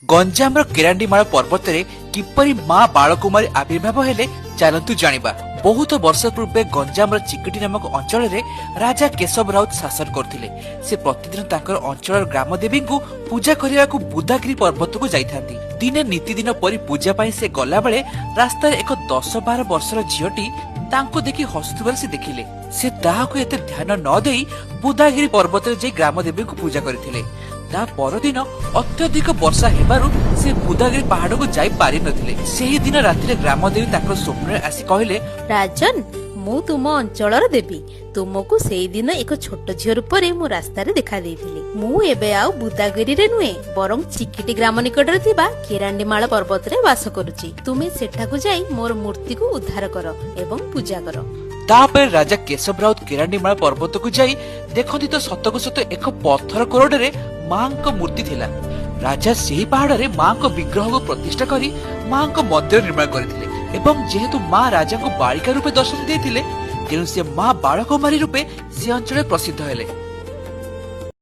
गंजाम केरांडीमाल पर्वत में किपरि मां बालकुमारी आविर्भाव हेले चलतु जानिबा। बहुत वर्ष पूर्वे गंजाम चिकटी नामक अंचल में राजा केशव राउत शासन करथिले। से प्रतिदिन ताकर अंचल ग्राम देवी को पूजा करने को बुदागिरी पर्वत को जाइथांती। दिने नीतिदिन परी पूजा पाई से गला बेले रास्ता एक 10-12 वर्षर झीटी तांको देखि हसुथिबार से देखिले। से ताहाको एते ध्यान न देई बुदागिरी पर्वत रे ग्राम देवी को पूजा करथिले। ता परदिन अत्यधिक वर्षा हेबारु से बुदागिरी पहाड़ को जाई पारि नथिले। सेही दिन रातिरे ग्राम देवी ताकर स्वप्न आसी कहले, राजन मु तुम अंचलर देवी। तुमको सेई दिन एक छोट झील रूप मु रास्ता देखा देइथिली। मु एबे आउ बुदागिरी रे नुहे बरং चिकिटी ग्राम निकट रे थिबा केरांडीमाल पर्वत रे वास करूची। तुमे सेठाकु जाई मोर मूर्ति को उद्धार कर एवं पूजा कर। तापर राजा केशव राउत केरांडीमाल पर्वत को जाई देखंती तो सतको सत एक पत्थर कोरडे रे मां को मूर्ति थिला। राजा सेही पहाड़ रे मां को विग्रह को प्रतिष्ठा करी मां को मंदिर निर्माण करथिले। एवं जेहेतु मां राजा को बालिका रूपे दर्शन देथिले तेणु से मां बालकुमारी रूपे से अंचल प्रसिद्ध हेले।